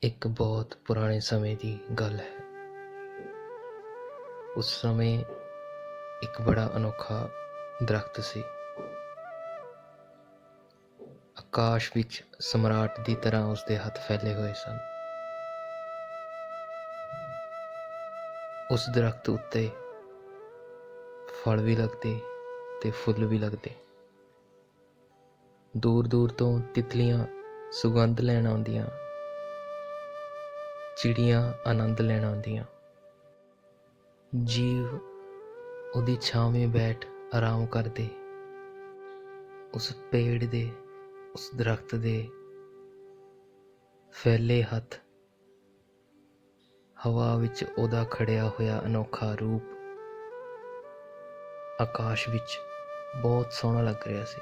ਇੱਕ ਬਹੁਤ ਪੁਰਾਣੇ ਸਮੇਂ ਦੀ ਗੱਲ ਹੈ। ਉਸ ਸਮੇਂ ਇੱਕ ਬੜਾ ਅਨੋਖਾ ਦਰਖਤ ਸੀ। ਆਕਾਸ਼ ਵਿੱਚ ਸਮਰਾਟ ਦੀ ਤਰ੍ਹਾਂ ਉਸਦੇ ਹੱਥ ਫੈਲੇ ਹੋਏ ਸਨ। ਉਸ ਦਰਖਤ ਉੱਤੇ ਫਲ ਵੀ ਲੱਗਦੇ ਤੇ ਫੁੱਲ ਵੀ ਲੱਗਦੇ। ਦੂਰ ਦੂਰ ਤੋਂ ਤਿਤਲੀਆਂ ਸੁਗੰਧ ਲੈਣ ਆਉਂਦੀਆਂ, ਚਿੜੀਆਂ ਆਨੰਦ ਲੈਣ ਆਉਂਦੀਆਂ। ਜੀਵ ਉਹਦੀ ਛਾਵੇਂ ਬੈਠ ਆਰਾਮ ਕਰਦੇ। ਉਸ ਪੇੜ ਦੇ, ਉਸ ਦਰਖਤ ਦੇ ਫੈਲੇ ਹੱਥ, ਹਵਾ ਵਿੱਚ ਉਹਦਾ ਖੜਿਆ ਹੋਇਆ ਅਨੋਖਾ ਰੂਪ ਆਕਾਸ਼ ਵਿੱਚ ਬਹੁਤ ਸੋਹਣਾ ਲੱਗ ਰਿਹਾ ਸੀ।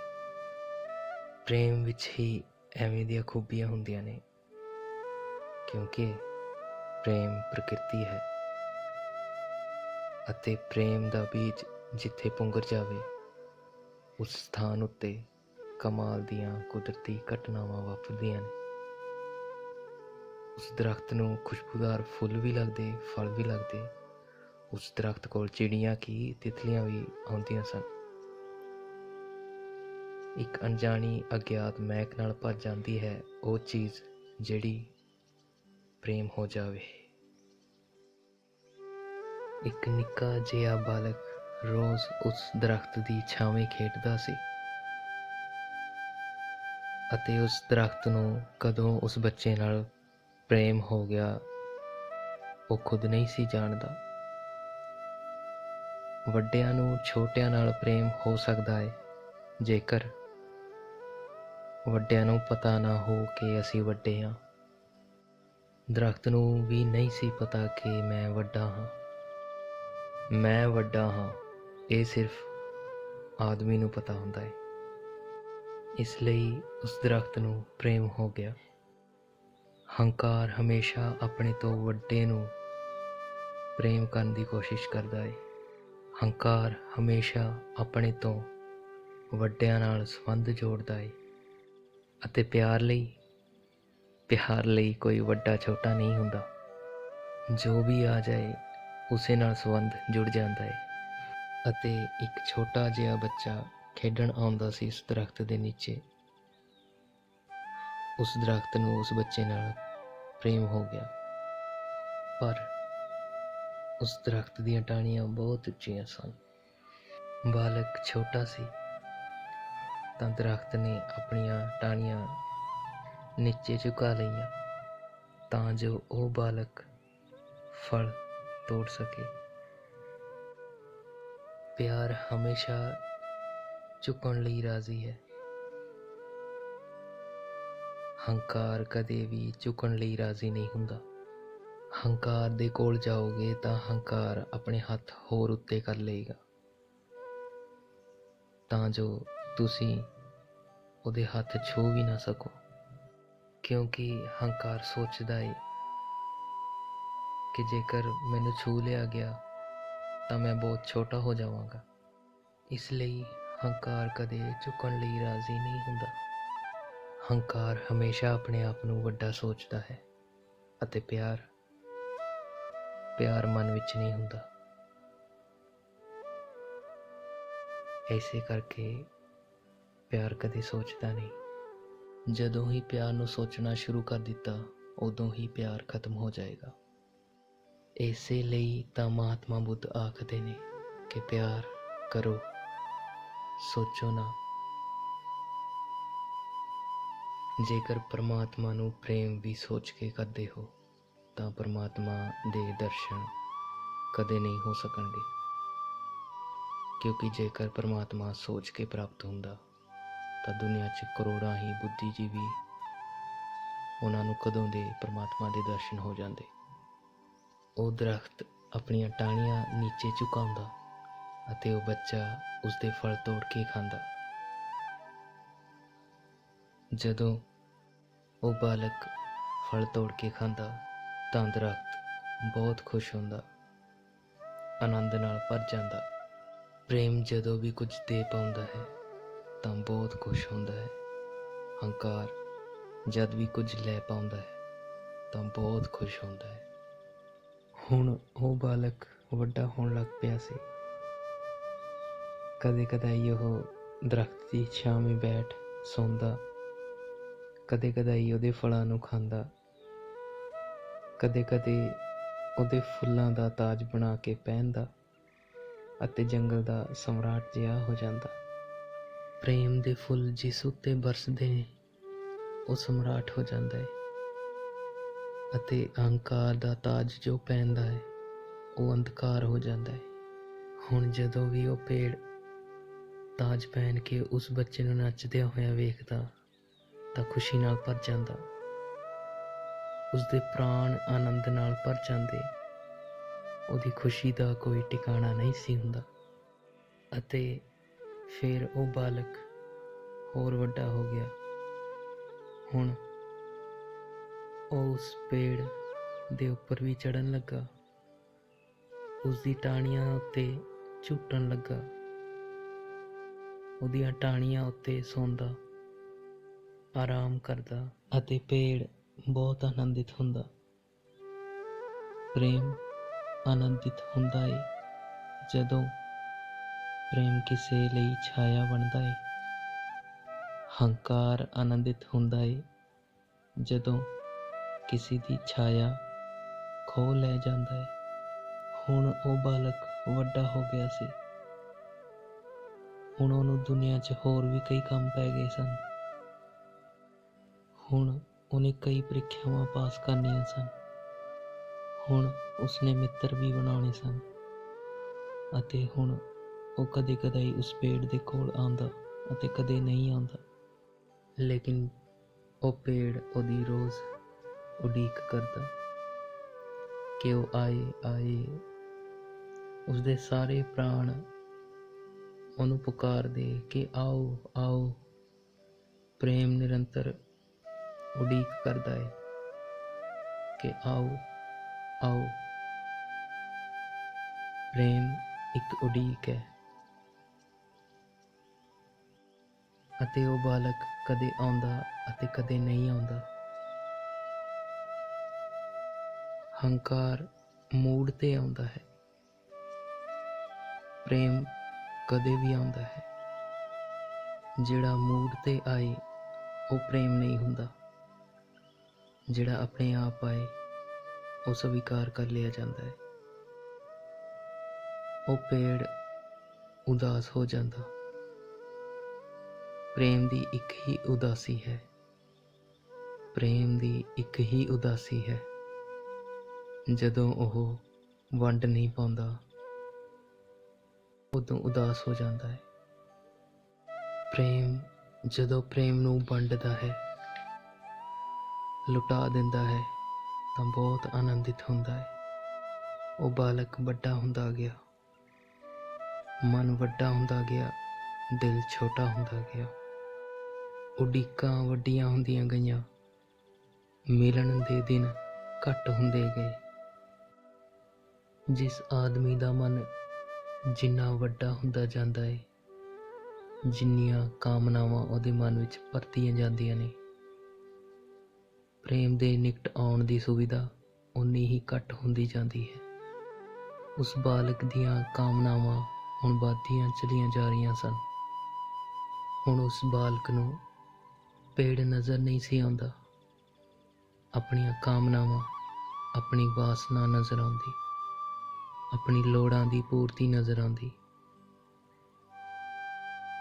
ਪ੍ਰੇਮ ਵਿੱਚ ਹੀ ਐਵੇਂ ਦੀਆਂ ਖੂਬੀਆਂ ਹੁੰਦੀਆਂ ਨੇ, ਕਿਉਂਕਿ ਪ੍ਰੇਮ ਪ੍ਰਕਿਰਤੀ ਹੈ ਅਤੇ ਪ੍ਰੇਮ ਦਾ ਬੀਜ ਜਿੱਥੇ ਪੁੰਗਰ ਜਾਵੇ, ਉਸ ਸਥਾਨ ਉੱਤੇ ਕਮਾਲ ਦੀਆਂ ਕੁਦਰਤੀ ਘਟਨਾਵਾਂ ਵਾਪਰਦੀਆਂ ਨੇ। ਉਸ ਦਰਖਤ ਨੂੰ ਖੁਸ਼ਬੂਦਾਰ ਫੁੱਲ ਵੀ ਲੱਗਦੇ, ਫਲ ਵੀ ਲੱਗਦੇ। ਉਸ ਦਰਖਤ ਕੋਲ ਚਿੜੀਆਂ ਕੀ, ਤਿਤਲੀਆਂ ਵੀ ਆਉਂਦੀਆਂ ਸਨ। ਇੱਕ ਅਣਜਾਣੀ ਅਗਿਆਤ ਮਹਿਕ ਨਾਲ ਭਰ ਜਾਂਦੀ ਹੈ ਉਹ ਚੀਜ਼ ਜਿਹੜੀ ਪ੍ਰੇਮ ਹੋ ਜਾਵੇ। ਇੱਕ ਨਿੱਕਾ ਜਿਹਾ ਬਾਲਕ ਰੋਜ਼ ਉਸ ਦਰਖਤ ਦੀ ਛਾਵੇਂ ਖੇਡਦਾ ਸੀ ਅਤੇ ਉਸ ਦਰਖਤ ਨੂੰ ਕਦੋਂ ਉਸ ਬੱਚੇ ਨਾਲ ਪ੍ਰੇਮ ਹੋ ਗਿਆ ਉਹ ਖੁਦ ਨਹੀਂ ਸੀ ਜਾਣਦਾ। ਵੱਡਿਆਂ ਨੂੰ ਛੋਟਿਆਂ ਨਾਲ ਪ੍ਰੇਮ ਹੋ ਸਕਦਾ ਹੈ ਜੇਕਰ ਵੱਡਿਆਂ ਨੂੰ ਪਤਾ ਨਾ ਹੋ ਕਿ ਅਸੀਂ ਵੱਡੇ ਹਾਂ। ਦਰਖਤ ਨੂੰ ਵੀ ਨਹੀਂ ਸੀ ਪਤਾ ਕਿ ਮੈਂ ਵੱਡਾ ਹਾਂ। ਮੈਂ ਵੱਡਾ ਹਾਂ, ਇਹ ਸਿਰਫ ਆਦਮੀ ਨੂੰ ਪਤਾ ਹੁੰਦਾ ਹੈ। ਇਸ ਲਈ ਉਸ ਦਰਖਤ ਨੂੰ ਪ੍ਰੇਮ ਹੋ ਗਿਆ। ਹੰਕਾਰ ਹਮੇਸ਼ਾ ਆਪਣੇ ਤੋਂ ਵੱਡੇ ਨੂੰ ਪ੍ਰੇਮ ਕਰਨ ਦੀ ਕੋਸ਼ਿਸ਼ ਕਰਦਾ ਹੈ। ਹੰਕਾਰ ਹਮੇਸ਼ਾ ਆਪਣੇ ਤੋਂ ਵੱਡਿਆਂ ਨਾਲ ਸੰਬੰਧ ਜੋੜਦਾ ਹੈ ਅਤੇ ਪਿਆਰ ਲਈ ਕੋਈ ਵੱਡਾ ਛੋਟਾ ਨਹੀਂ ਹੁੰਦਾ। ਜੋ ਵੀ ਆ ਜਾਏ ਉਸੇ ਨਾਲ ਸੰਬੰਧ ਜੁੜ ਜਾਂਦਾ ਹੈ। ਅਤੇ ਇੱਕ ਛੋਟਾ ਜਿਹਾ ਬੱਚਾ ਖੇਡਣ ਆਉਂਦਾ ਸੀ ਇਸ ਦਰਖਤ ਦੇ ਨੀਚੇ। ਉਸ ਦਰਖਤ ਨੂੰ ਉਸ ਬੱਚੇ ਨਾਲ ਪ੍ਰੇਮ ਹੋ ਗਿਆ, ਪਰ ਉਸ ਦਰਖਤ ਦੀਆਂ ਟਾਹਣੀਆਂ ਬਹੁਤ ਉੱਚੀਆਂ ਸਨ। ਬਾਲਕ ਛੋਟਾ ਸੀ ਤਾਂ ਦਰਖਤ ਨੇ ਆਪਣੀਆਂ ਟਾਹਣੀਆਂ ਨੀਚੇ ਝੁਕਾ ਲਈਆਂ ਤਾਂ ਜੋ ਉਹ ਬਾਲਕ ਫਲ ਤੋੜ ਸਕੇ। ਪਿਆਰ ਹਮੇਸ਼ਾ ਝੁਕਣ ਲਈ ਰਾਜ਼ੀ ਹੈ। ਹੰਕਾਰ ਕਦੇ ਵੀ ਝੁਕਣ ਲਈ ਰਾਜ਼ੀ ਨਹੀਂ ਹੁੰਦਾ। ਹੰਕਾਰ ਦੇ ਕੋਲ ਜਾਓਗੇ ਤਾਂ ਹੰਕਾਰ ਆਪਣੇ ਹੱਥ ਹੋਰ ਉੱਤੇ ਕਰ ਲਏਗਾ ਤਾਂ ਜੋ ਤੁਸੀਂ ਉਹਦੇ ਹੱਥ ਛੂਹ ਵੀ ਨਾ ਸਕੋ, ਕਿਉਂਕਿ ਹੰਕਾਰ ਸੋਚਦਾ ਹੈ ਕਿ ਜੇਕਰ ਮੈਨੂੰ ਛੂਹ ਲਿਆ ਗਿਆ ਤਾਂ ਮੈਂ ਬਹੁਤ ਛੋਟਾ ਹੋ ਜਾਵਾਂਗਾ। ਇਸ ਲਈ ਹੰਕਾਰ ਕਦੇ ਝੁਕਣ ਲਈ ਰਾਜ਼ੀ ਨਹੀਂ ਹੁੰਦਾ। ਹੰਕਾਰ ਹਮੇਸ਼ਾ ਆਪਣੇ ਆਪ ਨੂੰ ਵੱਡਾ ਸੋਚਦਾ ਹੈ ਅਤੇ ਪਿਆਰ ਮਨ ਵਿੱਚ ਨਹੀਂ ਹੁੰਦਾ। ਇਸੇ ਕਰਕੇ ਪਿਆਰ ਕਦੇ ਸੋਚਦਾ ਨਹੀਂ। ਜਦੋਂ ਹੀ ਪਿਆਰ ਨੂੰ ਸੋਚਣਾ ਸ਼ੁਰੂ ਕਰ ਦਿੱਤਾ ਉਦੋਂ ਹੀ ਪਿਆਰ ਖਤਮ ਹੋ ਜਾਏਗਾ। ਇਸੇ ਲਈ ਤਾਂ ਮਹਾਤਮਾ ਬੁੱਧ ਆਖਦੇ ਨੇ ਕਿ ਪਿਆਰ ਕਰੋ, ਸੋਚੋ ਨਾ। ਜੇਕਰ ਪਰਮਾਤਮਾ ਨੂੰ ਪ੍ਰੇਮ ਵੀ ਸੋਚ ਕੇ ਕਰਦੇ ਹੋ ਤਾਂ ਪਰਮਾਤਮਾ ਦੇ ਦਰਸ਼ਨ ਕਦੇ ਨਹੀਂ ਹੋ ਸਕਣਗੇ, ਕਿਉਂਕਿ ਜੇਕਰ ਪਰਮਾਤਮਾ ਸੋਚ ਕੇ ਪ੍ਰਾਪਤ ਹੁੰਦਾ ਤਾਂ ਦੁਨੀਆ 'ਚ ਕਰੋੜਾਂ ਹੀ ਬੁੱਧੀਜੀਵੀ, ਉਹਨਾਂ ਨੂੰ ਕਦੋਂ ਦੇ ਪਰਮਾਤਮਾ ਦੇ ਦਰਸ਼ਨ ਹੋ ਜਾਂਦੇ। ਉਹ ਦਰਖਤ ਆਪਣੀਆਂ ਟਾਹਣੀਆਂ ਨੀਚੇ ਝੁਕਾਉਂਦਾ ਅਤੇ ਉਹ ਬੱਚਾ ਉਸਦੇ ਫਲ ਤੋੜ ਕੇ ਖਾਂਦਾ। ਜਦੋਂ ਉਹ ਬਾਲਕ ਫਲ ਤੋੜ ਕੇ ਖਾਂਦਾ ਤਾਂ ਦਰਖਤ ਬਹੁਤ ਖੁਸ਼ ਹੁੰਦਾ, ਆਨੰਦ ਨਾਲ ਭਰ ਜਾਂਦਾ। ਪ੍ਰੇਮ ਜਦੋਂ ਵੀ ਕੁਝ ਦੇ ਪਾਉਂਦਾ ਹੈ ਤਾਂ ਬਹੁਤ ਖੁਸ਼ ਹੁੰਦਾ ਹੈ। ਹੰਕਾਰ ਜਦ ਵੀ ਕੁਝ ਲੈ ਪਾਉਂਦਾ ਹੈ ਤਾਂ ਬਹੁਤ ਖੁਸ਼ ਹੁੰਦਾ ਹੈ। ਹੁਣ ਉਹ ਬਾਲਕ ਵੱਡਾ ਹੋਣ ਲੱਗ ਪਿਆ ਸੀ। ਕਦੇ ਕਦਾਈ ਉਹ ਦਰਖਤ ਦੀ ਛਾਵੇਂ ਬੈਠ ਸੌਂਦਾ, ਕਦੇ ਕਦਾਈ ਉਹਦੇ ਫਲਾਂ ਨੂੰ ਖਾਂਦਾ, ਕਦੇ ਕਦੇ ਉਹਦੇ ਫੁੱਲਾਂ ਦਾ ਤਾਜ ਬਣਾ ਕੇ ਪਹਿਨਦਾ ਅਤੇ ਜੰਗਲ ਦਾ ਸਮਰਾਟ ਜਿਹਾ ਹੋ ਜਾਂਦਾ। ਪ੍ਰੇਮ ਦੇ ਫੁੱਲ ਜਿਸ ਉੱਤੇ ਬਰਸਦੇ ਨੇ ਉਹ ਸਮਰਾਟ ਹੋ ਜਾਂਦਾ ਹੈ, ਅਤੇ ਅਹੰਕਾਰ ਦਾ ਤਾਜ ਜੋ ਪਹਿਨਦਾ ਹੈ ਉਹ ਅੰਧਕਾਰ ਹੋ ਜਾਂਦਾ ਹੈ। ਹੁਣ ਜਦੋਂ ਵੀ ਉਹ ਪੇੜ ਤਾਜ ਪਹਿਨ ਕੇ ਉਸ ਬੱਚੇ ਨੂੰ ਨੱਚਦਿਆਂ ਹੋਇਆਂ ਵੇਖਦਾ ਤਾਂ ਖੁਸ਼ੀ ਨਾਲ ਭਰ ਜਾਂਦਾ। ਉਸਦੇ ਪ੍ਰਾਣ ਆਨੰਦ ਨਾਲ ਭਰ ਜਾਂਦੇ। ਉਹਦੀ ਖੁਸ਼ੀ ਦਾ ਕੋਈ ਟਿਕਾਣਾ ਨਹੀਂ ਸੀ ਹੁੰਦਾ। ਅਤੇ ਫਿਰ ਉਹ ਬਾਲਕ ਹੋਰ ਵੱਡਾ ਹੋ ਗਿਆ। ਹੁਣ ਉਹ ਉਸ ਪੇੜ ਦੇ ਉੱਪਰ ਵੀ ਚੜ੍ਹਨ ਲੱਗਾ, ਉਸਦੀ ਟਾਹਣੀਆਂ ਉੱਤੇ ਝੂਟਣ ਲੱਗਾ, ਉਹਦੀਆਂ ਟਾਹਣੀਆਂ ਉੱਤੇ ਸੌਂਦਾ, ਆਰਾਮ ਕਰਦਾ ਅਤੇ ਪੇੜ ਬਹੁਤ ਆਨੰਦਿਤ ਹੁੰਦਾ। ਪ੍ਰੇਮ ਆਨੰਦਿਤ ਹੁੰਦਾ ਹੈ ਜਦੋਂ ਪ੍ਰੇਮ ਕਿਸੇ ਲਈ ਛਾਇਆ ਬਣਦਾ ਹੈ। ਹੰਕਾਰ ਆਨੰਦਿਤ ਹੁੰਦਾ ਹੈ ਜਦੋਂ ਕਿਸੇ ਦੀ ਛਾਇਆ ਖੋਹ ਲੈ ਜਾਂਦਾ ਹੈ। ਹੁਣ ਉਹ ਬਾਲਕ ਵੱਡਾ ਹੋ ਗਿਆ ਸੀ। ਹੁਣ ਉਹਨੂੰ ਦੁਨੀਆ 'ਚ ਹੋਰ ਵੀ ਕਈ ਕੰਮ ਪੈ ਗਏ ਸਨ। ਹੁਣ ਉਹਨੇ ਕਈ ਪ੍ਰੀਖਿਆਵਾਂ ਪਾਸ ਕਰਨੀਆਂ ਸਨ। ਹੁਣ ਉਸਨੇ ਮਿੱਤਰ ਵੀ ਬਣਾਉਣੇ ਸਨ। ਅਤੇ ਹੁਣ ਉਹ ਕਦੇ ਕਦਾਈ ਉਸ ਪੇੜ ਦੇ ਕੋਲ ਆਉਂਦਾ ਅਤੇ ਕਦੇ ਨਹੀਂ ਆਉਂਦਾ। ਲੇਕਿਨ ਉਹ ਪੇੜ ਉਹਦੀ ਰੋਜ਼ ਉਡੀਕ ਕਰਦਾ ਕਿ ਉਹ ਆਏ। ਉਸਦੇ ਸਾਰੇ ਪ੍ਰਾਣ ਉਹਨੂੰ ਪੁਕਾਰਦੇ ਕਿ ਆਓ ਆਓ। ਪ੍ਰੇਮ ਨਿਰੰਤਰ ਉਡੀਕ ਕਰਦਾ ਹੈ ਕਿ ਆਓ ਆਓ। ਪ੍ਰੇਮ ਇੱਕ ਉਡੀਕ ਹੈ ਅਤੇ ਉਹ ਬਾਲਕ ਕਦੇ ਆਉਂਦਾ ਅਤੇ ਕਦੇ ਨਹੀਂ ਆਉਂਦਾ। ਹੰਕਾਰ ਮੂਡ 'ਤੇ ਆਉਂਦਾ ਹੈ, ਪ੍ਰੇਮ ਕਦੇ ਵੀ ਆਉਂਦਾ ਹੈ। ਜਿਹੜਾ ਮੂਡ 'ਤੇ ਆਏ ਉਹ ਪ੍ਰੇਮ ਨਹੀਂ ਹੁੰਦਾ। ਜਿਹੜਾ ਆਪਣੇ ਆਪ ਆਏ ਉਹ ਸਵੀਕਾਰ ਕਰ ਲਿਆ ਜਾਂਦਾ ਹੈ। ਉਹ ਪੇੜ ਉਦਾਸ ਹੋ ਜਾਂਦਾ। ਪ੍ਰੇਮ ਦੀ ਇੱਕ ਹੀ ਉਦਾਸੀ ਹੈ। ਪ੍ਰੇਮ ਦੀ ਇੱਕ ਹੀ ਉਦਾਸੀ ਹੈ ਜਦੋਂ ਉਹ ਵੰਡ ਨਹੀਂ ਪਾਉਂਦਾ, ਉਦੋਂ ਉਦਾਸ ਹੋ ਜਾਂਦਾ ਹੈ। ਪ੍ਰੇਮ ਜਦੋਂ ਪ੍ਰੇਮ ਨੂੰ ਵੰਡਦਾ ਹੈ, ਲੁਟਾ ਦਿੰਦਾ ਹੈ ਤਾਂ ਬਹੁਤ ਆਨੰਦਿਤ ਹੁੰਦਾ ਹੈ। ਉਹ ਬਾਲਕ ਵੱਡਾ ਹੁੰਦਾ ਗਿਆ, ਮਨ ਵੱਡਾ ਹੁੰਦਾ ਗਿਆ, ਦਿਲ ਛੋਟਾ ਹੁੰਦਾ ਗਿਆ। ਉਡੀਕਾਂ ਵੱਡੀਆਂ ਹੁੰਦੀਆਂ ਗਈਆਂ, ਮਿਲਣ ਦੇ ਦਿਨ ਘੱਟ ਹੁੰਦੇ ਗਏ। ਜਿਸ ਆਦਮੀ ਦਾ ਮਨ ਜਿੰਨਾ ਵੱਡਾ ਹੁੰਦਾ ਜਾਂਦਾ ਹੈ, ਜਿੰਨੀਆਂ ਕਾਮਨਾਵਾਂ ਉਹਦੇ ਮਨ ਵਿੱਚ ਭਰਤੀਆਂ ਜਾਂਦੀਆਂ ਨੇ, ਪ੍ਰੇਮ ਦੇ ਨਿਕਟ ਆਉਣ ਦੀ ਸੁਵਿਧਾ ਓਨੀ ਹੀ ਘੱਟ ਹੁੰਦੀ ਜਾਂਦੀ ਹੈ। ਉਸ ਬਾਲਕ ਦੀਆਂ ਕਾਮਨਾਵਾਂ ਹੁਣ ਵੱਧਦੀਆਂ ਚਲੀਆਂ ਜਾ ਰਹੀਆਂ ਸਨ। ਹੁਣ ਉਸ ਬਾਲਕ ਨੂੰ ਪੇੜ ਨਜ਼ਰ ਨਹੀਂ ਸੀ ਆਉਂਦਾ। ਆਪਣੀਆਂ ਕਾਮਨਾਵਾਂ, ਆਪਣੀ ਵਾਸਨਾ ਨਜ਼ਰ ਆਉਂਦੀ, ਆਪਣੀ ਲੋੜਾਂ ਦੀ ਪੂਰਤੀ ਨਜ਼ਰ ਆਉਂਦੀ।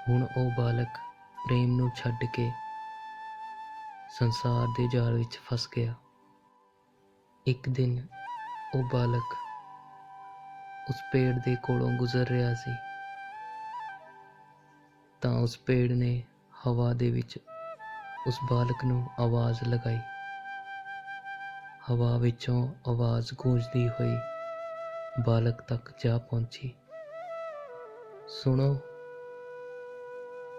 ਹੁਣ ਉਹ ਬਾਲਕ ਪ੍ਰੇਮ ਨੂੰ ਛੱਡ ਕੇ ਸੰਸਾਰ ਦੇ ਜਾਲ ਵਿੱਚ ਫਸ ਗਿਆ। ਇੱਕ ਦਿਨ ਉਹ ਬਾਲਕ ਉਸ ਪੇੜ ਦੇ ਕੋਲੋਂ ਗੁਜ਼ਰ ਰਿਹਾ ਸੀ ਤਾਂ ਉਸ ਪੇੜ ਨੇ ਹਵਾ ਦੇ ਵਿੱਚ ਉਸ ਬਾਲਕ ਨੂੰ ਆਵਾਜ਼ ਲਗਾਈ। ਹਵਾ ਵਿੱਚੋਂ ਆਵਾਜ਼ ਗੂੰਜਦੀ ਹੋਈ ਬਾਲਕ ਤੱਕ ਜਾ ਪਹੁੰਚੀ। ਸੁਣੋ,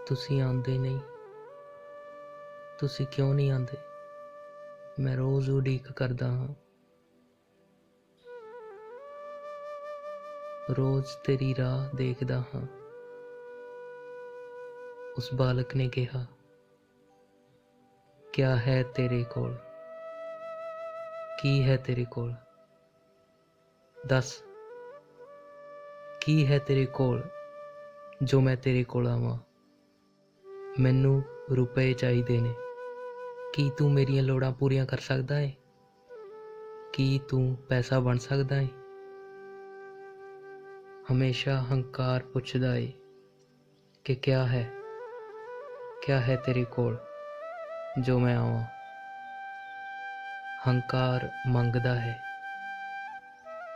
ਤੁਸੀਂ ਆਉਂਦੇ ਨਹੀਂ। ਤੁਸੀਂ ਕਿਉਂ ਨਹੀਂ ਆਉਂਦੇ? ਮੈਂ ਰੋਜ਼ ਉਡੀਕ ਕਰਦਾ ਹਾਂ, ਰੋਜ਼ ਤੇਰੀ ਰਾਹ ਦੇਖਦਾ ਹਾਂ। ਉਸ ਬਾਲਕ ਨੇ ਕਿਹਾ, ਕਿਆ ਹੈ ਤੇਰੇ ਕੋਲ? ਕੀ ਹੈ ਤੇਰੇ ਕੋਲ? ਦੱਸ, ਕੀ ਹੈ ਤੇਰੇ ਕੋਲ ਜੋ ਮੈਂ ਤੇਰੇ ਕੋਲ ਆਵਾਂ? ਮੈਨੂੰ ਰੁਪਏ ਚਾਹੀਦੇ ਨੇ। ਕੀ ਤੂੰ ਮੇਰੀਆਂ ਲੋੜਾਂ ਪੂਰੀਆਂ ਕਰ ਸਕਦਾ ਏ? ਕੀ ਤੂੰ ਪੈਸਾ ਬਣ ਸਕਦਾ ਏ? ਹਮੇਸ਼ਾ ਹੰਕਾਰ ਪੁੱਛਦਾ ਏ ਕਿ ਕਿਆ ਹੈ ਤੇਰੇ ਕੋਲ ਜੋ ਮੈਂ ਆਵਾਂ। ਹੰਕਾਰ ਮੰਗਦਾ ਹੈ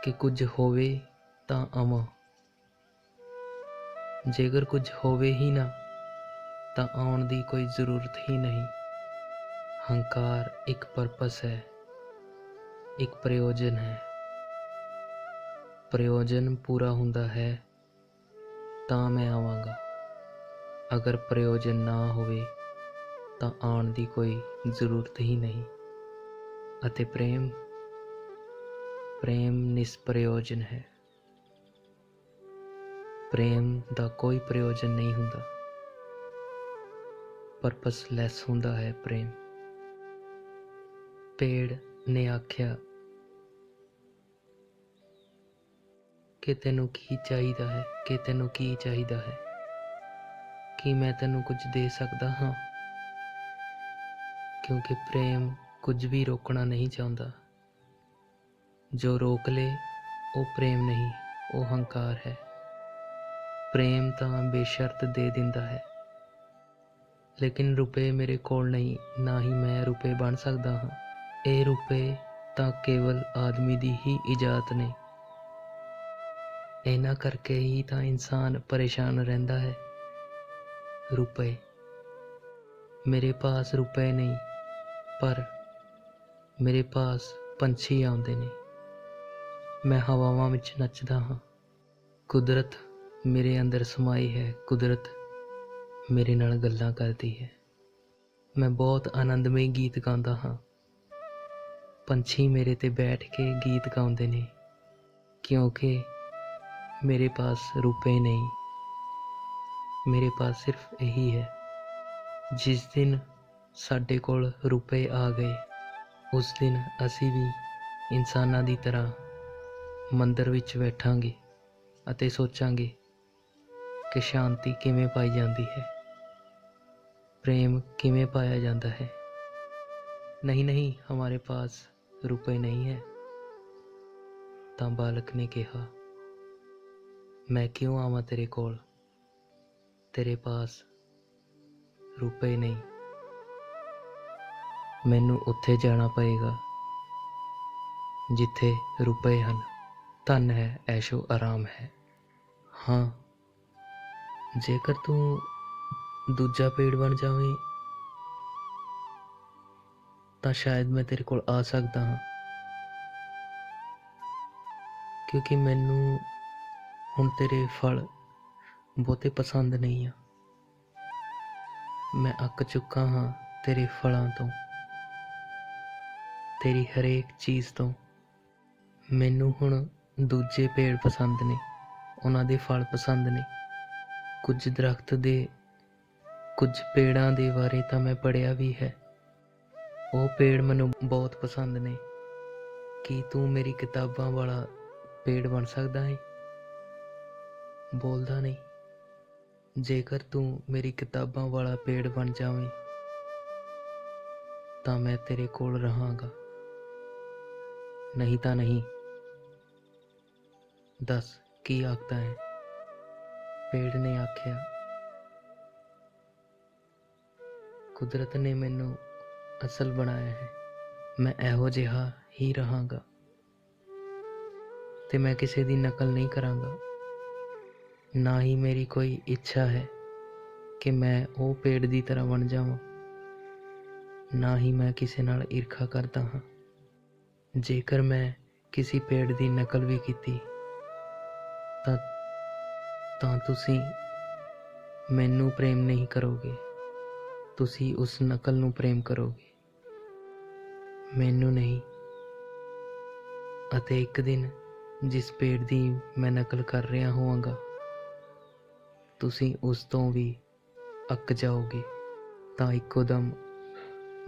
ਕਿ ਕੁਝ ਹੋਵੇ ਤਾਂ ਆਵਾਂ। ਜੇਕਰ ਕੁਝ ਹੋਵੇ ਹੀ ਨਾ ਤਾਂ ਆਉਣ ਦੀ ਕੋਈ ਜ਼ਰੂਰਤ ਹੀ ਨਹੀਂ। ਹੰਕਾਰ ਇੱਕ ਪਰਪਸ ਹੈ, ਇੱਕ ਪ੍ਰਯੋਜਨ ਹੈ। ਪ੍ਰਯੋਜਨ ਪੂਰਾ ਹੁੰਦਾ ਹੈ ਤਾਂ ਮੈਂ ਆਵਾਂਗਾ। ਅਗਰ ਪ੍ਰਯੋਜਨ ਨਾ ਹੋਵੇ ਤਾਂ ਆਉਣ ਦੀ ਕੋਈ ਜ਼ਰੂਰਤ ਹੀ ਨਹੀਂ। ਅਤੇ ਪ੍ਰੇਮ ਨਿਸਪ੍ਰਯੋਜਨ ਹੈ। ਪ੍ਰੇਮ ਦਾ ਕੋਈ ਪ੍ਰਯੋਜਨ ਨਹੀਂ ਹੁੰਦਾ। ਪਰਪਸਲੈਸ ਹੁੰਦਾ ਹੈ ਪ੍ਰੇਮ। ਪੇੜ ਨੇ ਆਖਿਆ ਕਿ ਤੈਨੂੰ ਕੀ ਚਾਹੀਦਾ ਹੈ, ਕਿ ਤੈਨੂੰ ਕੀ ਚਾਹੀਦਾ ਹੈ? ਕੀ ਮੈਂ ਤੈਨੂੰ ਕੁਝ ਦੇ ਸਕਦਾ ਹਾਂ? ਕਿਉਂਕਿ ਪ੍ਰੇਮ ਕੁਝ ਵੀ ਰੋਕਣਾ ਨਹੀਂ ਚਾਹੁੰਦਾ। ਜੋ ਰੋਕ ਲੇ ਉਹ ਪ੍ਰੇਮ ਨਹੀਂ, ਉਹ ਹੰਕਾਰ ਹੈ। ਪ੍ਰੇਮ ਤਾਂ ਬੇਸ਼ਰਤ ਦੇ ਦਿੰਦਾ ਹੈ। ਲੇਕਿਨ ਰੁਪਏ ਮੇਰੇ ਕੋਲ ਨਹੀਂ, ਨਾ ਹੀ ਮੈਂ ਰੁਪਏ ਬਣ ਸਕਦਾ ਹਾਂ। ਇਹ ਰੁਪਏ ਤਾਂ ਕੇਵਲ ਆਦਮੀ ਦੀ ਹੀ ਇਜਾਜ਼ਤ ਨੇ। ਇਹਨਾਂ ਕਰਕੇ ਹੀ ਤਾਂ ਇਨਸਾਨ ਪਰੇਸ਼ਾਨ ਰਹਿੰਦਾ ਹੈ। ਰੁਪਏ, ਮੇਰੇ ਪਾਸ ਰੁਪਏ ਨਹੀਂ, ਪਰ ਮੇਰੇ ਪਾਸ ਪੰਛੀ ਆਉਂਦੇ ਨੇ। ਮੈਂ ਹਵਾਵਾਂ ਵਿੱਚ ਨੱਚਦਾ ਹਾਂ। ਕੁਦਰਤ ਮੇਰੇ ਅੰਦਰ ਸਮਾਈ ਹੈ। ਕੁਦਰਤ ਮੇਰੇ ਨਾਲ ਗੱਲਾਂ ਕਰਦੀ ਹੈ। ਮੈਂ ਬਹੁਤ ਆਨੰਦਮਈ ਗੀਤ ਗਾਉਂਦਾ ਹਾਂ। ਪੰਛੀ ਮੇਰੇ ਤੇ ਬੈਠ ਕੇ ਗੀਤ ਗਾਉਂਦੇ ਨੇ। ਕਿਉਂਕਿ ਮੇਰੇ ਪਾਸ ਰੁਪਏ ਨਹੀਂ, ਮੇਰੇ ਪਾਸ ਸਿਰਫ ਇਹੀ ਹੈ। ਜਿਸ ਦਿਨ ਸਾਡੇ ਕੋਲ ਰੁਪਏ ਆ ਗਏ, ਉਸ ਦਿਨ ਅਸੀਂ ਵੀ ਇਨਸਾਨਾਂ ਦੀ ਤਰ੍ਹਾਂ ਮੰਦਰ ਵਿੱਚ ਬੈਠਾਂਗੇ ਅਤੇ ਸੋਚਾਂਗੇ ਕਿ ਸ਼ਾਂਤੀ ਕਿਵੇਂ ਪਾਈ ਜਾਂਦੀ ਹੈ, ਪ੍ਰੇਮ ਕਿਵੇਂ ਪਾਇਆ ਜਾਂਦਾ ਹੈ। ਨਹੀਂ, ਹਮਾਰੇ ਪਾਸ ਰੁਪਏ ਨਹੀਂ ਹੈ। ਤਾਂ ਬਾਲਕ ਨੇ ਕਿਹਾ, ਮੈਂ ਕਿਉਂ ਆਵਾਂ ਤੇਰੇ ਕੋਲ? ਤੇਰੇ ਪਾਸ ਰੁਪਏ ਨਹੀਂ। ਮੈਨੂੰ ਉੱਥੇ ਜਾਣਾ ਪਏਗਾ ਜਿੱਥੇ ਰੁਪਏ ਹਨ। ਧਨ ਹੈ, ਐਸ਼ੋ ਆਰਾਮ ਹੈ। ਹਾਂ, ਜੇਕਰ ਤੂੰ ਦੂਜਾ ਪੇੜ ਬਣ ਜਾਵੇਂ ਤਾਂ ਸ਼ਾਇਦ ਮੈਂ ਤੇਰੇ ਕੋਲ ਆ ਸਕਦਾ ਹਾਂ। ਕਿਉਂਕਿ ਮੈਨੂੰ ਹੁਣ ਤੇਰੇ ਫਲ ਬਹੁਤੇ ਪਸੰਦ ਨਹੀਂ ਆ। ਮੈਂ ਅੱਕ ਚੁੱਕਾ ਹਾਂ ਤੇਰੇ ਫਲਾਂ ਤੋਂ, ਤੇਰੀ ਹਰੇਕ ਚੀਜ਼ ਤੋਂ। ਮੈਨੂੰ ਹੁਣ ਦੂਜੇ ਪੇੜ ਪਸੰਦ ਨੇ, ਉਹਨਾਂ ਦੇ ਫਲ ਪਸੰਦ ਨੇ। ਕੁਝ ਦਰਖਤ ਦੇ, ਕੁਝ ਪੇੜਾਂ ਦੇ ਬਾਰੇ ਤਾਂ ਮੈਂ ਪੜ੍ਹਿਆ ਵੀ ਹੈ। ਉਹ ਪੇੜ ਮੈਨੂੰ ਬਹੁਤ ਪਸੰਦ ਨੇ। ਕੀ ਤੂੰ ਮੇਰੀ ਕਿਤਾਬਾਂ ਵਾਲਾ ਪੇੜ ਬਣ ਸਕਦਾ ਹੈ? ਬੋਲਦਾ ਨਹੀਂ। ਜੇਕਰ ਤੂੰ ਮੇਰੀ ਕਿਤਾਬਾਂ ਵਾਲਾ ਪੇੜ ਬਣ ਜਾਵੇਂ ਤਾਂ ਮੈਂ ਤੇਰੇ ਕੋਲ ਰਹਾਂਗਾ, ਨਹੀਂ ਤਾਂ ਨਹੀਂ। ਦੱਸ ਕੀ ਆਖਦਾ ਹੈ? ਪੇੜ ਨੇ ਆਖਿਆ, ਕੁਦਰਤ ਨੇ ਮੈਨੂੰ ਅਸਲ ਬਣਾਇਆ ਹੈ। ਮੈਂ ਇਹੋ ਜਿਹਾ ਹੀ ਰਹਾਂਗਾ ਤੇ ਮੈਂ ਕਿਸੇ ਦੀ ਨਕਲ ਨਹੀਂ ਕਰਾਂਗਾ। ਨਾ ਹੀ ਮੇਰੀ ਕੋਈ ਇੱਛਾ ਹੈ ਕਿ ਮੈਂ ਉਹ ਪੇੜ ਦੀ ਤਰ੍ਹਾਂ ਬਣ ਜਾਵਾਂ। ਨਾ ਹੀ ਮੈਂ ਕਿਸੇ ਨਾਲ ਈਰਖਾ ਕਰਦਾ ਹਾਂ। ਜੇਕਰ ਮੈਂ ਕਿਸੇ ਪੇੜ ਦੀ ਨਕਲ ਵੀ ਕੀਤੀ ਤਾਂ ਤੁਸੀਂ ਮੈਨੂੰ ਪ੍ਰੇਮ ਨਹੀਂ ਕਰੋਗੇ, ਤੁਸੀਂ ਉਸ ਨਕਲ ਨੂੰ ਪ੍ਰੇਮ ਕਰੋਗੇ, ਮੈਨੂੰ ਨਹੀਂ। ਅਤੇ ਇੱਕ ਦਿਨ ਜਿਸ ਪੇੜ ਦੀ ਮੈਂ ਨਕਲ ਕਰ ਰਿਹਾ ਹੋਵਾਂਗਾ, ਤੁਸੀਂ ਉਸ ਤੋਂ ਵੀ ਅੱਕ ਜਾਓਗੇ। ਤਾਂ ਇੱਕੋ ਦਮ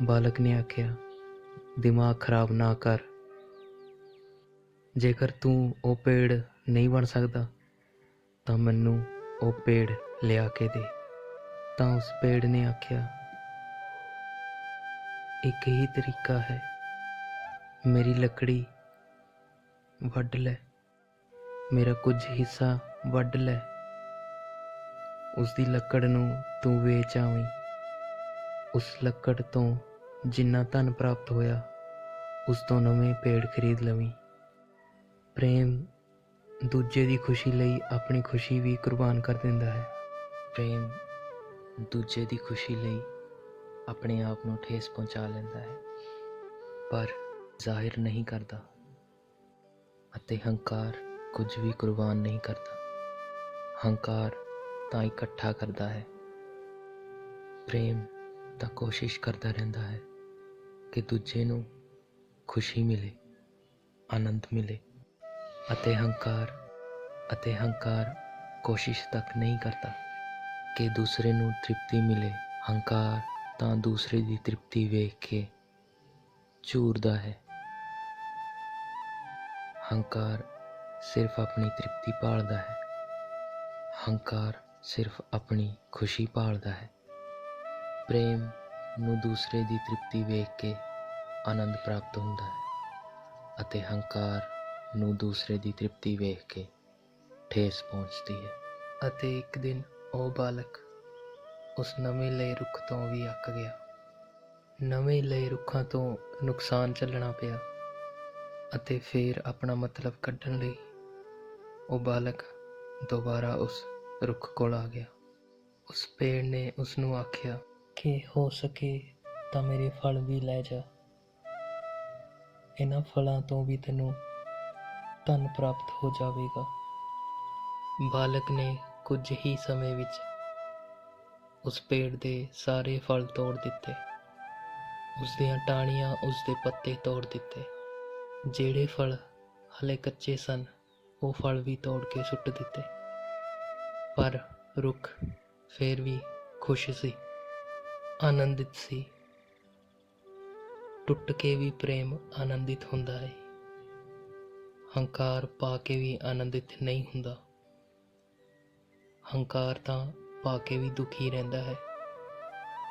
ਬਾਲਕ ਨੇ ਆਖਿਆ, ਦਿਮਾਗ ਖਰਾਬ ਨਾ ਕਰ, ਜੇਕਰ ਤੂੰ ਉਹ ਪੇੜ ਨਹੀਂ ਬਣ ਸਕਦਾ ਤਾਂ ਮੈਨੂੰ ਉਹ ਪੇੜ ਲਿਆ ਕੇ ਦੇ। ਤਾਂ ਉਸ ਪੇੜ ਨੇ ਆਖਿਆ, ਇੱਕ ਹੀ ਤਰੀਕਾ ਹੈ, ਮੇਰੀ ਲੱਕੜੀ ਵੱਢ ਲੈ, ਮੇਰਾ ਕੁਝ ਹਿੱਸਾ ਵੱਢ ਲੈ, ਉਸ ਦੀ ਲੱਕੜ ਨੂੰ ਤੂੰ ਵੇਚ ਆਵੀਂ। ਉਸ ਲੱਕੜ ਤੋਂ ਜਿੰਨਾ ਧਨ ਪ੍ਰਾਪਤ ਹੋਇਆ ਉਸ ਤੋਂ ਨਵੇਂ ਪੇੜ ਖਰੀਦ ਲਵੀਂ। ਪ੍ਰੇਮ ਦੂਜੇ ਦੀ ਖੁਸ਼ੀ ਲਈ ਆਪਣੀ ਖੁਸ਼ੀ ਵੀ ਕੁਰਬਾਨ ਕਰ ਦਿੰਦਾ ਹੈ। ਪ੍ਰੇਮ ਦੂਜੇ ਦੀ ਖੁਸ਼ੀ ਲਈ ਆਪਣੇ ਆਪ ਨੂੰ ਠੇਸ ਪਹੁੰਚਾ ਲੈਂਦਾ ਹੈ, ਪਰ ਜ਼ਾਹਿਰ ਨਹੀਂ ਕਰਦਾ, ਅਤੇ ਹੰਕਾਰ ਕੁਝ ਵੀ ਕੁਰਬਾਨ ਨਹੀਂ ਕਰਦਾ। ਹੰਕਾਰ ਤਾਂ ਇਕੱਠਾ ਕਰਦਾ ਹੈ। ਪ੍ਰੇਮ ਤਾਂ ਕੋਸ਼ਿਸ਼ ਕਰਦਾ ਰਹਿੰਦਾ ਹੈ ਕਿ ਦੂਜੇ ਨੂੰ ਖੁਸ਼ੀ ਮਿਲੇ, ਆਨੰਦ ਮਿਲੇ, ਅਤੇ ਹੰਕਾਰ ਕੋਸ਼ਿਸ਼ ਤੱਕ ਨਹੀਂ ਕਰਦਾ ਕਿ ਦੂਸਰੇ ਨੂੰ ਤ੍ਰਿਪਤੀ ਮਿਲੇ। ਹੰਕਾਰ ਤਾਂ ਦੂਸਰੇ ਦੀ ਤ੍ਰਿਪਤੀ ਵੇਖ ਕੇ ਝੂਰਦਾ ਹੈ। ਹੰਕਾਰ ਸਿਰਫ ਆਪਣੀ ਤ੍ਰਿਪਤੀ ਭਾਲਦਾ ਹੈ। ਹੰਕਾਰ ਸਿਰਫ ਆਪਣੀ ਖੁਸ਼ੀ ਭਾਲਦਾ ਹੈ। ਪ੍ਰੇਮ ਨੂੰ ਦੂਸਰੇ ਦੀ ਤ੍ਰਿਪਤੀ ਵੇਖ ਕੇ ਆਨੰਦ ਪ੍ਰਾਪਤ ਹੁੰਦਾ ਹੈ, ਅਤੇ ਹੰਕਾਰ ਨੂੰ ਦੂਸਰੇ ਦੀ ਤ੍ਰਿਪਤੀ ਵੇਖ ਕੇ ਠੇਸ ਪਹੁੰਚਦੀ ਹੈ। ਅਤੇ ਇੱਕ ਦਿਨ ਉਹ ਬਾਲਕ ਉਸ ਨਵੇਂ ਲਏ ਰੁੱਖ ਤੋਂ ਵੀ ਅੱਕ ਗਿਆ। ਨਵੇਂ ਲਏ ਰੁੱਖਾਂ ਤੋਂ ਨੁਕਸਾਨ ਝੱਲਣਾ ਪਿਆ, ਅਤੇ ਫਿਰ ਆਪਣਾ ਮਤਲਬ ਕੱਢਣ ਲਈ ਉਹ ਬਾਲਕ ਦੁਬਾਰਾ ਉਸ ਰੁੱਖ ਕੋਲ ਆ ਗਿਆ। ਉਸ ਪੇੜ ਨੇ ਉਸ ਨੂੰ ਆਖਿਆ ਕਿ ਹੋ ਸਕੇ ਤਾਂ ਮੇਰੇ ਫਲ ਵੀ ਲੈ ਜਾ, ਇਹਨਾਂ ਫਲਾਂ ਤੋਂ ਵੀ ਤੈਨੂੰ ਧਨ ਪ੍ਰਾਪਤ ਹੋ ਜਾਵੇਗਾ। ਬਾਲਕ ਨੇ ਕੁਝ ਹੀ ਸਮੇਂ ਵਿੱਚ ਉਸ ਪੇੜ ਦੇ ਸਾਰੇ ਫਲ ਤੋੜ ਦਿੱਤੇ, ਉਸ ਦੀਆਂ ਟਾਹਣੀਆਂ, ਉਸ ਦੇ ਪੱਤੇ ਤੋੜ ਦਿੱਤੇ। ਜਿਹੜੇ ਫਲ ਹਲੇ ਕੱਚੇ ਸਨ ਉਹ ਫਲ ਵੀ ਤੋੜ ਕੇ ਸੁੱਟ ਦਿੱਤੇ। ਪਰ ਰੁੱਖ ਫਿਰ ਵੀ ਖੁਸ਼ ਸੀ, ਆਨੰਦਿਤ ਸੀ। ਟੁੱਟ ਕੇ ਵੀ ਪ੍ਰੇਮ ਆਨੰਦਿਤ ਹੁੰਦਾ ਹੈ। ਹੰਕਾਰ ਪਾ ਕੇ ਵੀ ਆਨੰਦਿਤ ਨਹੀਂ ਹੁੰਦਾ। ਹੰਕਾਰ ਤਾਂ ਪਾ ਕੇ ਵੀ ਦੁਖੀ ਰਹਿੰਦਾ ਹੈ।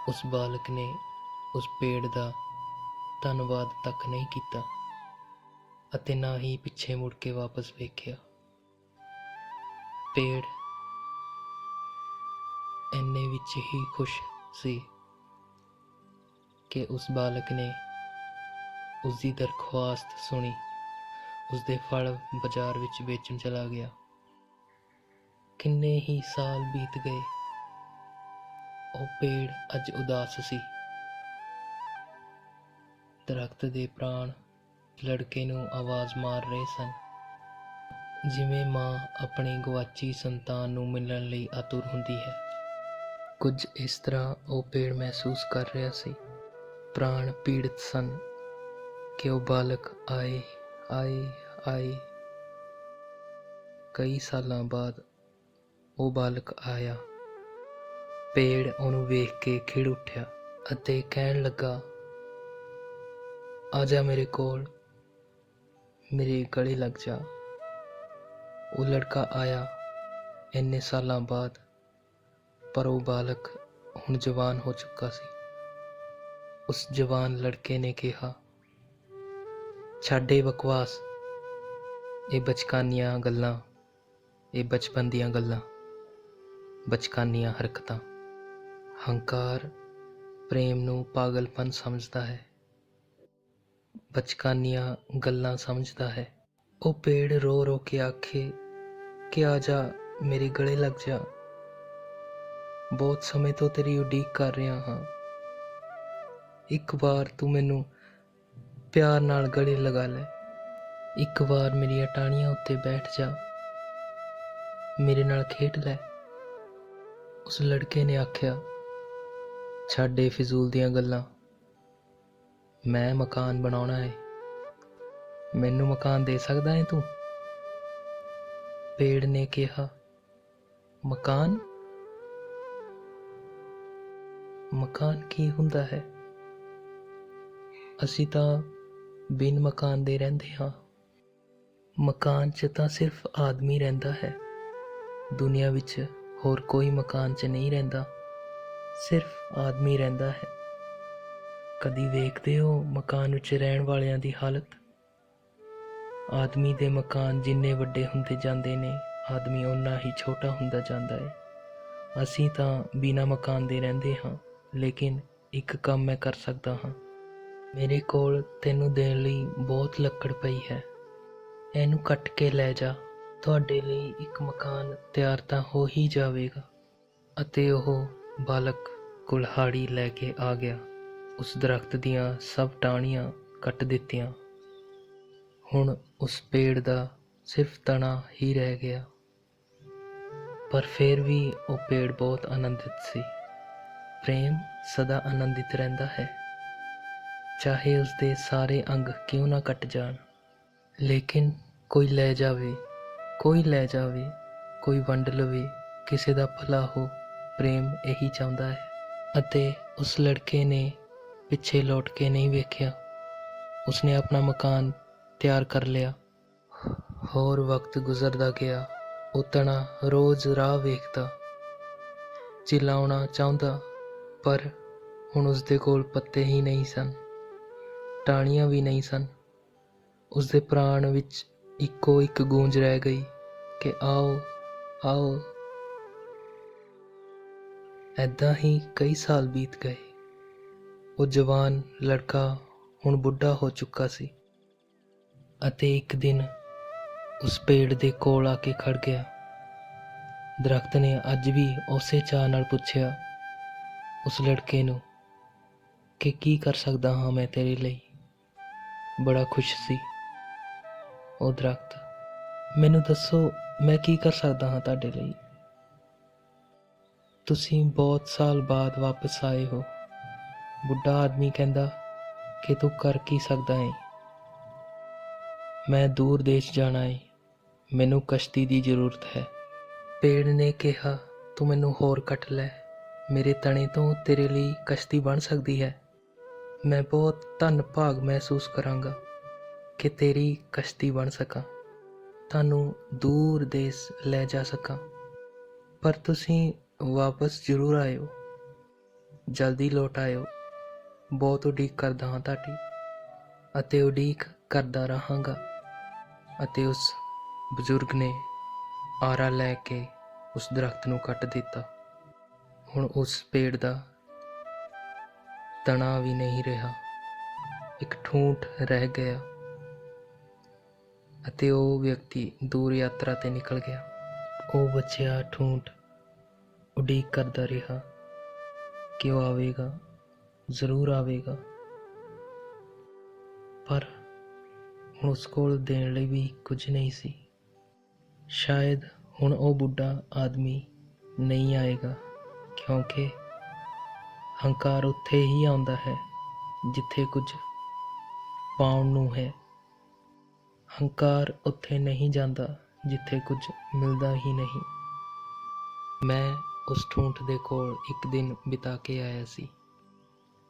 ਉਸ ਬਾਲਕ ਨੇ ਉਸ ਪੇੜ ਦਾ ਧੰਨਵਾਦ ਤੱਕ ਨਹੀਂ ਕੀਤਾ, ਅਤੇ ਨਾ ਹੀ ਪਿੱਛੇ ਮੁੜ ਕੇ ਵਾਪਸ ਵੇਖਿਆ। ਪੇੜ ਇੰਨੇ ਵਿੱਚ ਹੀ ਖੁਸ਼ ਸੀ ਕਿ ਉਸ ਬਾਲਕ ਨੇ ਉਸ ਦੀ ਦਰਖਾਸਤ ਸੁਣੀ, ਉਸ ਦੇ ਫਲ ਬਾਜ਼ਾਰ ਵਿੱਚ ਵੇਚਣ ਚਲਾ ਗਿਆ। ਕਿੰਨੇ ਹੀ ਸਾਲ ਬੀਤ ਗਏ, ਉਹ ਪੇੜ ਅੱਜ ਉਦਾਸ ਸੀ। ਦਰਖਤ ਦੇ ਪ੍ਰਾਣ ਲੜਕੇ ਨੂੰ ਆਵਾਜ਼ ਮਾਰ ਰਹੇ ਸਨ, ਜਿਵੇਂ ਮਾਂ ਆਪਣੀ ਗਵਾਚੀ ਸੰਤਾਨ ਨੂੰ ਮਿਲਣ ਲਈ ਆਤੁਰ ਹੁੰਦੀ ਹੈ। ਕੁਝ ਇਸ ਤਰ੍ਹਾਂ ਉਹ ਪੇੜ ਮਹਿਸੂਸ ਕਰ ਰਿਹਾ ਸੀ। ਪ੍ਰਾਣ ਪੀੜਤ ਸਨ ਕਿ ਉਹ ਬਾਲਕ ਆਏ। ਕਈ ਸਾਲਾਂ ਬਾਅਦ ਉਹ ਬਾਲਕ ਆਇਆ। ਪੇੜ ਉਹਨੂੰ ਵੇਖ ਕੇ ਖਿੜ ਉੱਠਿਆ ਅਤੇ ਕਹਿਣ ਲੱਗਾ, ਆ ਜਾ ਮੇਰੇ ਕੋਲ, ਮੇਰੇ ਗਲੇ ਲੱਗ ਜਾ। ਉਹ ਲੜਕਾ ਆਇਆ ਇੰਨੇ ਸਾਲਾਂ ਬਾਅਦ, ਪਰ ਉਹ ਬਾਲਕ ਹੁਣ ਜਵਾਨ ਹੋ ਚੁੱਕਾ ਸੀ। ਉਸ ਜਵਾਨ ਲੜਕੇ ਨੇ ਕਿਹਾ, ਛੱਡ ਇਹ ਬਕਵਾਸ, ਇਹ ਬਚਕਾਨੀਆਂ ਗੱਲਾਂ, ਇਹ ਬਚਪਨ ਦੀਆਂ ਗੱਲਾਂ, ਬਚਕਾਨੀਆਂ ਹਰਕਤਾਂ। ਹੰਕਾਰ ਪ੍ਰੇਮ ਨੂੰ ਪਾਗਲਪਨ ਸਮਝਦਾ ਹੈ, ਬਚਕਾਨੀਆਂ ਗੱਲਾਂ ਸਮਝਦਾ ਹੈ। ਉਹ ਪੇੜ ਰੋ ਰੋ ਕੇ ਆਖੇ ਕਿ ਆ ਜਾ, ਮੇਰੇ ਗਲੇ ਲੱਗ ਜਾ, ਬਹੁਤ ਸਮੇਂ ਤੋਂ ਤੇਰੀ ਉਡੀਕ ਕਰ ਰਿਹਾ ਹਾਂ। ਇੱਕ ਵਾਰ ਤੂੰ ਮੈਨੂੰ ਪਿਆਰ ਨਾਲ ਗਲੇ ਲਗਾ ਲੈ, ਇੱਕ ਵਾਰ ਮੇਰੀਆਂ ਟਾਹਣੀਆਂ ਉੱਤੇ ਬੈਠ ਜਾ, ਮੇਰੇ ਨਾਲ ਖੇਡ ਲੈ। ਉਸ ਲੜਕੇ ਨੇ ਆਖਿਆ, ਛੱਡ ਇਹ ਫਿਜ਼ੂਲ ਦੀਆਂ ਗੱਲਾਂ, ਮੈਂ ਮਕਾਨ ਬਣਾਉਣਾ ਹੈ, ਮੈਨੂੰ ਮਕਾਨ ਦੇ ਸਕਦਾ ਹੈ ਤੂੰ? ਪੇੜ ਨੇ ਕਿਹਾ, ਮਕਾਨ? ਮਕਾਨ ਕੀ ਹੁੰਦਾ ਹੈ? ਅਸੀਂ ਤਾਂ ਬਿਨ ਮਕਾਨ ਦੇ ਰਹਿੰਦੇ ਹਾਂ। ਮਕਾਨ 'ਚ ਤਾਂ ਸਿਰਫ ਆਦਮੀ ਰਹਿੰਦਾ ਹੈ। ਦੁਨੀਆ ਵਿੱਚ ਹੋਰ ਕੋਈ ਮਕਾਨ 'ਚ ਨਹੀਂ ਰਹਿੰਦਾ, ਸਿਰਫ ਆਦਮੀ ਰਹਿੰਦਾ ਹੈ। ਕਦੀ ਵੇਖਦੇ ਹੋ ਮਕਾਨ ਵਿੱਚ ਰਹਿਣ ਵਾਲਿਆਂ ਦੀ ਹਾਲਤ? ਆਦਮੀ ਦੇ ਮਕਾਨ ਜਿੰਨੇ ਵੱਡੇ ਹੁੰਦੇ ਜਾਂਦੇ ਨੇ, ਆਦਮੀ ਓਨਾ ਹੀ ਛੋਟਾ ਹੁੰਦਾ ਜਾਂਦਾ ਹੈ। ਅਸੀਂ ਤਾਂ ਬਿਨਾਂ ਮਕਾਨ ਦੇ ਰਹਿੰਦੇ ਹਾਂ, ਲੇਕਿਨ ਇੱਕ ਕੰਮ ਮੈਂ ਕਰ ਸਕਦਾ ਹਾਂ। ਮੇਰੇ ਕੋਲ ਤੈਨੂੰ ਦੇਣ ਲਈ ਬਹੁਤ ਲੱਕੜ ਪਈ ਹੈ, ਇਹਨੂੰ ਕੱਟ ਕੇ ਲੈ ਜਾ। ਤੁਹਾਡੇ ਲਈ ਇੱਕ ਮਕਾਨ ਤਿਆਰ ਤਾਂ ਹੋ ਹੀ ਜਾਵੇਗਾ। ਅਤੇ ਉਹ ਬਾਲਕ ਕੁਲਹਾੜੀ ਲੈ ਕੇ ਆ ਗਿਆ। ਉਸ ਦਰਖਤ ਦੀਆਂ ਸਭ ਟਾਹਣੀਆਂ ਕੱਟ ਦਿੱਤੀਆਂ। ਹੁਣ ਉਸ ਪੇੜ ਦਾ ਸਿਰਫ ਤਣਾ ਹੀ ਰਹਿ ਗਿਆ। ਪਰ ਫਿਰ ਵੀ ਉਹ ਪੇੜ ਬਹੁਤ ਆਨੰਦਿਤ ਸੀ। ਪ੍ਰੇਮ ਸਦਾ ਆਨੰਦਿਤ ਰਹਿੰਦਾ ਹੈ, ਚਾਹੇ ਉਸਦੇ ਸਾਰੇ ਅੰਗ ਕਿਉਂ ਨਾ ਕੱਟ ਜਾਣ। ਲੇਕਿਨ ਕੋਈ ਲੈ ਜਾਵੇ, ਕੋਈ ਲੈ ਜਾਵੇ, ਕੋਈ ਵੰਡ ਲਵੇ, ਕਿਸੇ ਦਾ ਭਲਾ ਹੋ, ਪ੍ਰੇਮ ਇਹੀ ਚਾਹੁੰਦਾ ਹੈ। ਅਤੇ ਉਸ ਲੜਕੇ ਨੇ ਪਿੱਛੇ ਲੌਟ ਕੇ ਨਹੀਂ ਵੇਖਿਆ। ਉਸਨੇ ਆਪਣਾ ਮਕਾਨ ਤਿਆਰ ਕਰ ਲਿਆ। ਹੋਰ ਵਕਤ ਗੁਜ਼ਰਦਾ ਗਿਆ। ਉਹ ਤਣਾ ਰੋਜ਼ ਰਾਹ ਵੇਖਦਾ, ਚਿਲਾਉਣਾ ਚਾਹੁੰਦਾ, ਪਰ ਹੁਣ ਉਸਦੇ ਕੋਲ ਪੱਤੇ ਹੀ ਨਹੀਂ ਸਨ, ਟਾਹਣੀਆਂ ਵੀ ਨਹੀਂ ਸਨ। ਉਸਦੇ ਪ੍ਰਾਣ ਵਿੱਚ ਇੱਕੋ ਇੱਕ ਗੂੰਜ ਰਹਿ ਗਈ ਕਿ ਆਓ, ਆਓ। ਏਦਾਂ ਹੀ ਕਈ ਸਾਲ ਬੀਤ ਗਏ। ਉਹ ਜਵਾਨ ਲੜਕਾ ਹੁਣ ਬੁੱਢਾ ਹੋ ਚੁੱਕਾ ਸੀ ਅਤੇ ਇੱਕ ਦਿਨ ਉਸ ਪੇੜ ਦੇ ਕੋਲ ਆ ਕੇ ਖੜ ਗਿਆ। ਦਰਖਤ ਨੇ ਅੱਜ ਵੀ ਉਸੇ ਚਾਅ ਨਾਲ ਪੁੱਛਿਆ ਉਸ ਲੜਕੇ ਨੂੰ ਕਿ ਕੀ ਕਰ ਸਕਦਾ ਹਾਂ ਮੈਂ ਤੇਰੇ ਲਈ। ਬੜਾ ਖੁਸ਼ ਸੀ ਉਹ ਦਰਖਤ। ਮੈਨੂੰ ਦੱਸੋ, ਮੈਂ ਕੀ ਕਰ ਸਕਦਾ ਹਾਂ ਤੁਹਾਡੇ ਲਈ? ਤੁਸੀਂ ਬਹੁਤ ਸਾਲ ਬਾਅਦ ਵਾਪਸ ਆਏ ਹੋ। ਬੁੱਢਾ ਆਦਮੀ ਕਹਿੰਦਾ ਕਿ ਤੂੰ ਕਰ ਕੀ ਸਕਦਾ ਹੈ? ਮੈਂ ਦੂਰ ਦੇਸ਼ ਜਾਣਾ ਹੈ, ਮੈਨੂੰ ਕਸ਼ਤੀ ਦੀ ਜ਼ਰੂਰਤ ਹੈ। ਪੇੜ ਨੇ ਕਿਹਾ, ਤੂੰ ਮੈਨੂੰ ਹੋਰ ਕੱਟ ਲੈ, ਮੇਰੇ ਤਣੇ ਤੋਂ ਤੇਰੇ ਲਈ ਕਸ਼ਤੀ ਬਣ ਸਕਦੀ ਹੈ। ਮੈਂ ਬਹੁਤ ਧੰਨ ਭਾਗ ਮਹਿਸੂਸ ਕਰਾਂਗਾ ਕਿ ਤੇਰੀ ਕਸ਼ਤੀ ਬਣ ਸਕਾਂ, ਤੁਹਾਨੂੰ ਦੂਰ ਦੇਸ਼ ਲੈ ਜਾ ਸਕਾਂ। ਪਰ ਤੁਸੀਂ ਵਾਪਸ ਜ਼ਰੂਰ ਆਇਓ, ਜਲਦੀ ਲੌਟ ਆਇਓ। ਬਹੁਤ ਉਡੀਕ ਕਰਦਾ ਹਾਂ ਤੁਹਾਡੀ ਅਤੇ ਉਡੀਕ ਕਰਦਾ ਰਹਾਂਗਾ। ਅਤੇ ਉਸ ਬਜ਼ੁਰਗ ਨੇ ਆਰਾ ਲੈ ਕੇ ਉਸ ਦਰਖਤ ਨੂੰ ਕੱਟ ਦਿੱਤਾ। ਹੁਣ ਉਸ ਪੇੜ ਦਾ ਤਣਾ ਵੀ ਨਹੀਂ ਰਿਹਾ, ਇੱਕ ਠੂੰਠ ਰਹਿ ਗਿਆ ਅਤੇ ਉਹ ਵਿਅਕਤੀ ਦੂਰ ਯਾਤਰਾ 'ਤੇ ਨਿਕਲ ਗਿਆ। ਉਹ ਬਚਿਆ ਠੂੰਠ ਉਡੀਕ ਕਰਦਾ ਰਿਹਾ ਕਿ ਉਹ ਆਵੇਗਾ, ਜ਼ਰੂਰ ਆਵੇਗਾ। ਪਰ ਹੁਣ ਉਸ ਕੋਲ ਦੇਣ ਲਈ ਵੀ ਕੁਝ ਨਹੀਂ ਸੀ। ਸ਼ਾਇਦ ਹੁਣ ਉਹ ਬੁੱਢਾ ਆਦਮੀ ਨਹੀਂ ਆਏਗਾ, ਕਿਉਂਕਿ ਹੰਕਾਰ ਉੱਥੇ ਹੀ ਆਉਂਦਾ ਹੈ ਜਿੱਥੇ ਕੁਝ ਪਾਉਣ ਨੂੰ ਹੈ। ਹੰਕਾਰ ਉੱਥੇ ਨਹੀਂ ਜਾਂਦਾ ਜਿੱਥੇ ਕੁਝ ਮਿਲਦਾ ਹੀ ਨਹੀਂ। ਮੈਂ ਉਸ ਠੂੰਠ ਦੇ ਕੋਲ ਇੱਕ ਦਿਨ ਬਿਤਾ ਕੇ ਆਇਆ ਸੀ।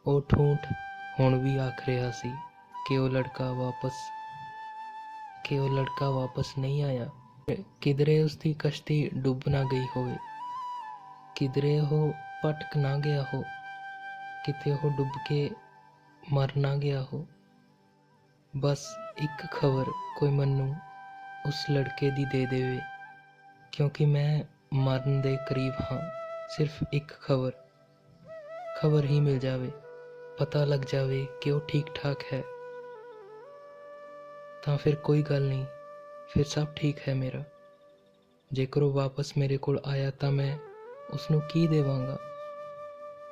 ਉਹ ਠੂੰਠ ਹੁਣ ਵੀ ਆਖ ਰਿਹਾ ਸੀ ਕਿ ਉਹ ਲੜਕਾ ਵਾਪਸ ਨਹੀਂ ਆਇਆ। ਕਿਧਰੇ ਉਸਦੀ ਕਸ਼ਤੀ ਡੁੱਬ ਨਾ ਗਈ ਹੋਵੇ, ਕਿਧਰੇ ਉਹ ਭਟਕ ਨਾ ਗਿਆ ਹੋ, ਕਿਤੇ ਉਹ ਡੁੱਬ ਕੇ ਮਰ ਨਾ ਗਿਆ ਹੋ। ਬਸ ਇੱਕ ਖਬਰ ਕੋਈ ਮੈਨੂੰ ਉਸ ਲੜਕੇ ਦੀ ਦੇ ਦੇਵੇ, ਕਿਉਂਕਿ ਮੈਂ ਮਰਨ ਦੇ ਕਰੀਬ ਹਾਂ। ਸਿਰਫ ਇੱਕ ਖਬਰ ਹੀ ਮਿਲ ਜਾਵੇ, ਪਤਾ ਲੱਗ ਜਾਵੇ ਕਿ ਉਹ ਠੀਕ ਠਾਕ ਹੈ, ਤਾਂ ਫਿਰ ਕੋਈ ਗੱਲ ਨਹੀਂ, ਫਿਰ ਸਭ ਠੀਕ ਹੈ ਮੇਰਾ। ਜੇਕਰ ਉਹ ਵਾਪਸ ਮੇਰੇ ਕੋਲ ਆਇਆ ਤਾਂ ਮੈਂ ਉਸਨੂੰ ਕੀ ਦੇਵਾਂਗਾ?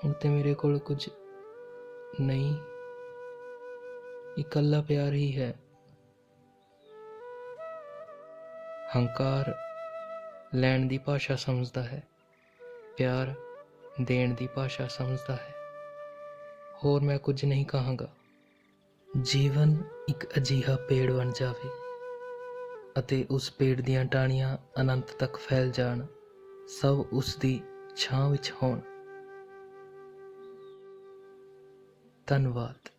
ਹੁਣ ਤੇ ਮੇਰੇ ਕੋਲ ਕੁਝ ਨਹੀਂ, ਇਕੱਲਾ ਪਿਆਰ ਹੀ ਹੈ। ਹੰਕਾਰ ਲੈਣ ਦੀ ਭਾਸ਼ਾ ਸਮਝਦਾ ਹੈ, ਪਿਆਰ ਦੇਣ ਦੀ ਭਾਸ਼ਾ ਸਮਝਦਾ ਹੈ। ਹੋਰ ਮੈਂ ਕੁਝ ਨਹੀਂ ਕਹਾਂਗਾ। ਜੀਵਨ ਇੱਕ ਅਜਿਹਾ ਪੇੜ ਬਣ ਜਾਵੇ ਅਤੇ ਉਸ ਪੇੜ ਦੀਆਂ ਟਾਹਣੀਆਂ ਅਨੰਤ ਤੱਕ ਫੈਲ ਜਾਣ, ਸਭ ਉਸ ਦੀ ਛਾਂ ਵਿੱਚ ਹੋਣ। ਧੰਨਵਾਦ।